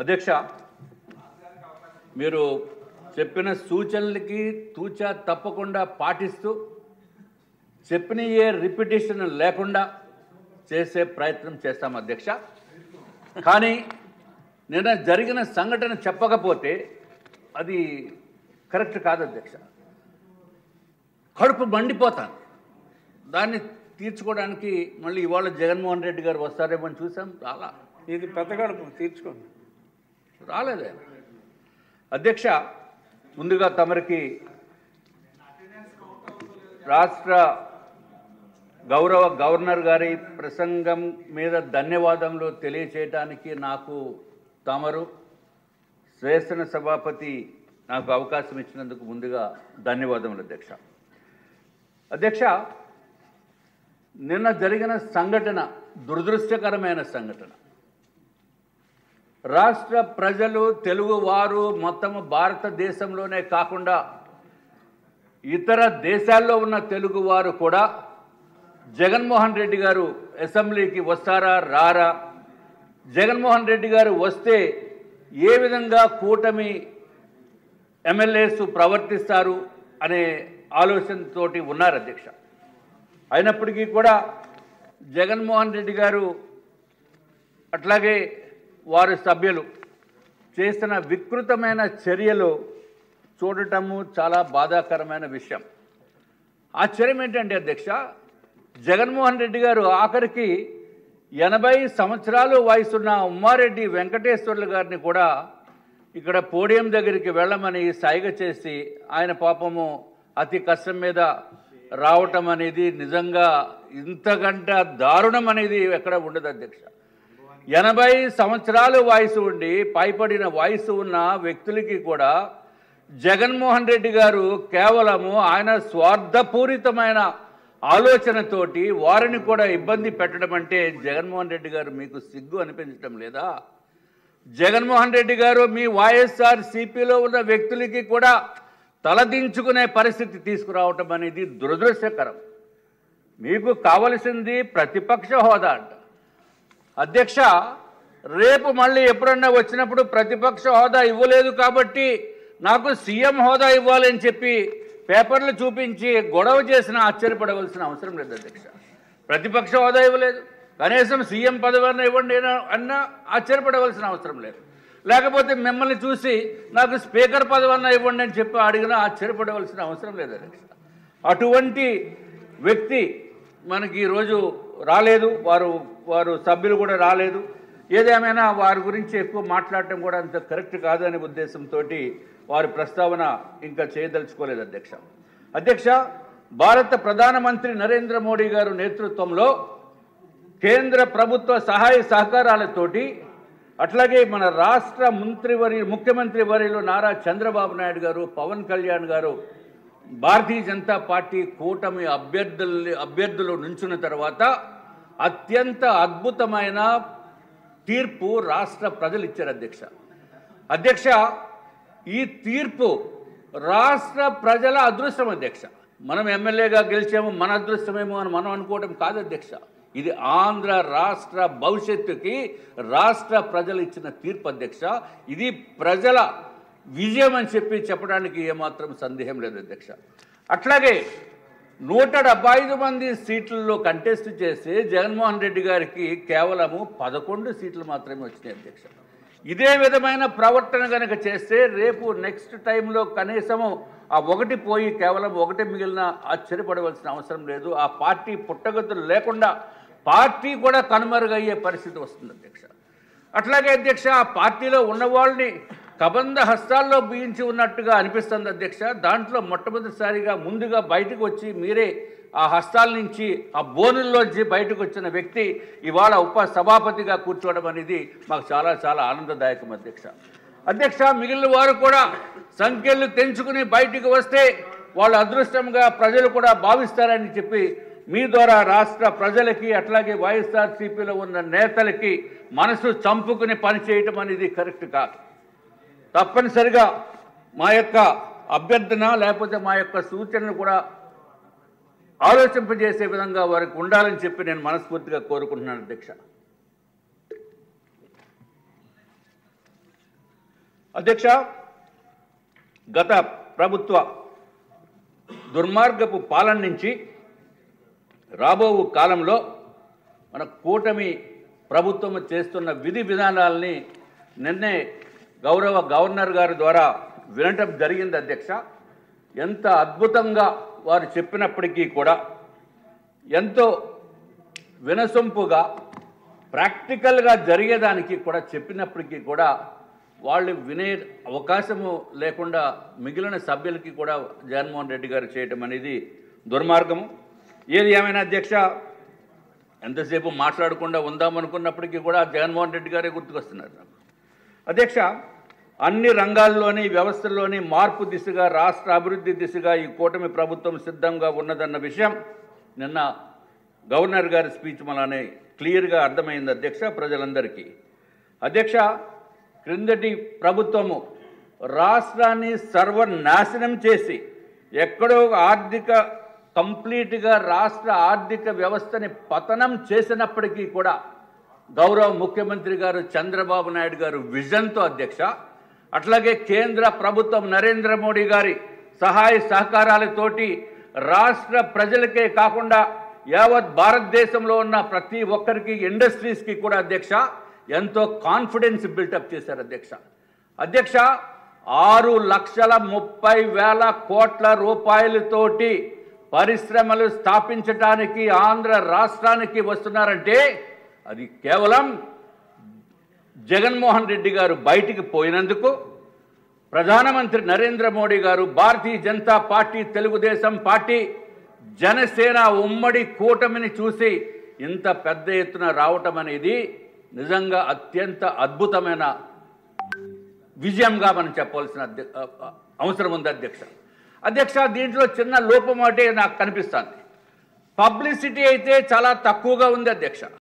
అధ్యక్ష, మీరు చెప్పిన సూచనలకి తూచా తప్పకుండా పాటిస్తూ చెప్పిన రిపిటేషన్ లేకుండా చేసే ప్రయత్నం చేస్తాం అధ్యక్ష. కానీ నిన్న జరిగిన సంఘటన చెప్పకపోతే అది కరెక్ట్ కాదు అధ్యక్ష. కడుపు మండిపోతాను. దాన్ని తీర్చుకోవడానికి మళ్ళీ ఇవాళ జగన్మోహన్ రెడ్డి గారు వస్తారేమో అని చూసాం. రాలా. ఇది పెద్ద కడుపు తీర్చుకోండి. రాలేదే అధ్యక్ష. ముందుగా తమరికి రాష్ట్ర గౌరవ గవర్నర్ గారి ప్రసంగం మీద ధన్యవాదములు తెలియచేయడానికి నాకు తమరు శాసన సభాపతి నాకు అవకాశం ఇచ్చినందుకు ముందుగా ధన్యవాదములు అధ్యక్ష. అధ్యక్ష, నిన్న జరిగిన సంఘటన దురదృష్టకరమైన సంఘటన. రాష్ట్ర ప్రజలు, తెలుగువారు మొత్తం భారతదేశంలోనే కాకుండా ఇతర దేశాల్లో ఉన్న తెలుగువారు కూడా జగన్మోహన్ రెడ్డి గారు అసెంబ్లీకి వస్తారా రారా, జగన్మోహన్ రెడ్డి గారు వస్తే ఏ విధంగా కూటమి ఎమ్మెల్యేస్ ప్రవర్తిస్తారు అనే ఆలోచనతోటి ఉన్నారు అధ్యక్ష. అయినప్పటికీ కూడా జగన్మోహన్ రెడ్డి గారు అట్లాగే వారి సభ్యులు చేసిన వికృతమైన చర్యలు చూడటము చాలా బాధాకరమైన విషయం. ఆశ్చర్యం ఏంటంటే అధ్యక్ష, జగన్మోహన్ రెడ్డి గారు ఆఖరికి 80 సంవత్సరాలు వయసున్న ఉమ్మారెడ్డి వెంకటేశ్వర్లు గారిని కూడా ఇక్కడ పోడియం దగ్గరికి వెళ్ళమని సైగ చేసి ఆయన పాపము అతి కష్టం మీద రావటం అనేది నిజంగా ఇంతకంటే దారుణం అనేది ఎక్కడ ఉండదు అధ్యక్ష. 80 సంవత్సరాలు వయసు ఉండి పైపడిన వయసు ఉన్న వ్యక్తులకి కూడా జగన్మోహన్ రెడ్డి గారు కేవలము ఆయన స్వార్థపూరితమైన ఆలోచనతోటి వారిని కూడా ఇబ్బంది పెట్టడం అంటే జగన్మోహన్ రెడ్డి గారు మీకు సిగ్గు అనిపించడం లేదా? జగన్మోహన్ రెడ్డి గారు మీ వైఎస్ఆర్ సిపిలో ఉన్న వ్యక్తులకి కూడా తలదించుకునే పరిస్థితి తీసుకురావటం అనేది దురదృష్టకరం. మీకు కావలసింది ప్రతిపక్ష హోదా అంట అధ్యక్ష. రేపు మళ్ళీ ఎప్పుడన్నా వచ్చినప్పుడు ప్రతిపక్ష హోదా ఇవ్వలేదు కాబట్టి నాకు సీఎం హోదా ఇవ్వాలని చెప్పి పేపర్లు చూపించి గొడవ చేసినా ఆశ్చర్యపడవలసిన అవసరం లేదు అధ్యక్ష. ప్రతిపక్ష హోదా ఇవ్వలేదు, కనీసం సీఎం పదవి ఇవ్వండి అన్నా ఆశ్చర్యపడవలసిన అవసరం లేదు. లేకపోతే మిమ్మల్ని చూసి నాకు స్పీకర్ పదవి ఇవ్వండి అని చెప్పి అడిగినా ఆశ్చర్యపడవలసిన అవసరం లేదు అధ్యక్ష. అటువంటి వ్యక్తి మనకి ఈరోజు రాలేదు, వారు సభ్యులు కూడా రాలేదు. ఏదేమైనా వారి గురించి ఎక్కువ మాట్లాడటం కూడా అంత కరెక్ట్ కాదనే ఉద్దేశంతో వారి ప్రస్తావన ఇంకా చేయదలుచుకోలేదు అధ్యక్ష. అధ్యక్ష, భారత ప్రధానమంత్రి నరేంద్ర మోడీ గారు నేతృత్వంలో కేంద్ర ప్రభుత్వ సహాయ సహకారాలతోటి అట్లాగే మన రాష్ట్ర ముఖ్యమంత్రి వర్యులు నారా చంద్రబాబు నాయుడు గారు, పవన్ కళ్యాణ్ గారు భారతీయ జనతా పార్టీ కూటమి అభ్యర్థులు నుంచున్న తర్వాత అత్యంత అద్భుతమైన తీర్పు రాష్ట్ర ప్రజలు ఇచ్చారు అధ్యక్ష. అధ్యక్ష, ఈ తీర్పు రాష్ట్ర ప్రజల అదృష్టం అధ్యక్ష. మనం ఎమ్మెల్యేగా గెలిచాము, మన అదృష్టమేమో అని మనం అనుకోవడం కాదు అధ్యక్ష. ఇది ఆంధ్ర రాష్ట్ర భవిష్యత్తుకి రాష్ట్ర ప్రజలు ఇచ్చిన తీర్పు అధ్యక్ష. ఇది ప్రజల విజయం అని చెప్పడానికి ఏమాత్రం సందేహం లేదు అధ్యక్ష. అట్లాగే 175 మంది సీట్లలో కంటెస్ట్ చేసి జగన్మోహన్ రెడ్డి గారికి కేవలము 11 సీట్లు మాత్రమే వచ్చినాయి అధ్యక్ష. ఇదే విధమైన ప్రవర్తన కనుక చేస్తే రేపు నెక్స్ట్ టైంలో కనీసము ఆ ఒకటి పోయి కేవలం ఒకటి మిగిలిన ఆశ్చర్యపడవలసిన అవసరం లేదు. ఆ పార్టీ పుట్టగతులు లేకుండా పార్టీ కూడా కనుమరుగయ్యే పరిస్థితి వస్తుంది అధ్యక్ష. అట్లాగే అధ్యక్ష, ఆ పార్టీలో ఉన్న వాళ్ళని కబంధ హస్తాల్లో బిగించి ఉన్నట్టుగా అనిపిస్తుంది అధ్యక్ష. దాంట్లో మొట్టమొదటిసారిగా ముందుగా బయటకు వచ్చి మీరే ఆ హస్తాల నుంచి ఆ బోనుల్లోంచి బయటకు వచ్చిన వ్యక్తి ఇవాళ ఉప సభాపతిగా కూర్చోవడం అనేది మాకు చాలా చాలా ఆనందదాయకం అధ్యక్ష. అధ్యక్ష, మిగిలిన వారు కూడా సంఖ్యలు తెంచుకుని బయటికి వస్తే వాళ్ళ అదృష్టంగా ప్రజలు కూడా భావిస్తారని చెప్పి మీ ద్వారా రాష్ట్ర ప్రజలకి అట్లాగే వైఎస్ఆర్సీపీలో ఉన్న నేతలకి మనసు చంపుకుని పనిచేయటం అనేది కరెక్ట్ కాదు. తప్పనిసరిగా మా యొక్క అభ్యర్థన లేకపోతే మా యొక్క సూచనలు కూడా ఆలోచింపజేసే విధంగా వారికి ఉండాలని చెప్పి నేను మనస్ఫూర్తిగా కోరుకుంటున్నాను అధ్యక్ష. అధ్యక్ష, గత ప్రభుత్వ దుర్మార్గపు పాలన నుంచి రాబో కాలంలో మన కూటమి ప్రభుత్వం చేస్తున్న విధి విధానాలని నిన్నే గౌరవ గవర్నర్ గారి ద్వారా వినటం జరిగింది అధ్యక్ష. ఎంత అద్భుతంగా వారు చెప్పినప్పటికీ కూడా, ఎంతో వినసొంపుగా ప్రాక్టికల్గా జరిగేదానికి కూడా చెప్పినప్పటికీ కూడా వాళ్ళు వినే అవకాశము లేకుండా మిగిలిన సభ్యులకి కూడా జగన్మోహన్ రెడ్డి గారు చేయటం అనేది దుర్మార్గము. ఏది ఏమైనా అధ్యక్ష, ఎంతసేపు మాట్లాడకుండా ఉందామనుకున్నప్పటికీ కూడా జగన్మోహన్ రెడ్డి గారే గుర్తుకొస్తున్నారు నాకు. అధ్యక్ష, అన్ని రంగాల్లోని వ్యవస్థల్లోని మార్పు దిశగా, రాష్ట్ర అభివృద్ధి దిశగా ఈ కూటమి ప్రభుత్వం సిద్ధంగా ఉన్నదన్న విషయం నిన్న గవర్నర్ గారి స్పీచ్ వలనే క్లియర్గా అర్థమైంది అధ్యక్ష ప్రజలందరికీ. అధ్యక్ష, క్రిందటి ప్రభుత్వము రాష్ట్రాన్ని సర్వనాశనం చేసి ఎక్కడో కంప్లీట్గా రాష్ట్ర ఆర్థిక వ్యవస్థని పతనం చేసినప్పటికీ కూడా గౌరవ ముఖ్యమంత్రి గారు చంద్రబాబు నాయుడు గారు విజన్తో అధ్యక్ష, అట్లాగే కేంద్ర ప్రభుత్వం నరేంద్ర మోడీ గారి సహాయ సహకారాలతోటి రాష్ట్ర ప్రజలకే కాకుండా యావత్ భారతదేశంలో ఉన్న ప్రతి ఒక్కరికి, ఇండస్ట్రీస్కి కూడా అధ్యక్ష ఎంతో కాన్ఫిడెన్స్ బిల్టప్ చేశారు అధ్యక్ష. అధ్యక్ష, 6,30,000 కోట్ల రూపాయలతోటి పరిశ్రమలు స్థాపించడానికి ఆంధ్ర రాష్ట్రానికి వస్తున్నారంటే అది కేవలం జగన్మోహన్ రెడ్డి గారు బయటికి పోయినందుకు, ప్రధానమంత్రి నరేంద్ర మోడీ గారు, భారతీయ జనతా పార్టీ, తెలుగుదేశం పార్టీ, జనసేన ఉమ్మడి కూటమిని చూసి ఇంత పెద్ద ఎత్తున రావటం అనేది నిజంగా అత్యంత అద్భుతమైన విజయంగా మనం చెప్పవలసిన అవసరం ఉంది అధ్యక్ష. అధ్యక్ష, దీంట్లో చిన్న లోపం అంటే నాకు కనిపిస్తుంది. పబ్లిసిటీ అయితే చాలా తక్కువగా ఉంది అధ్యక్ష.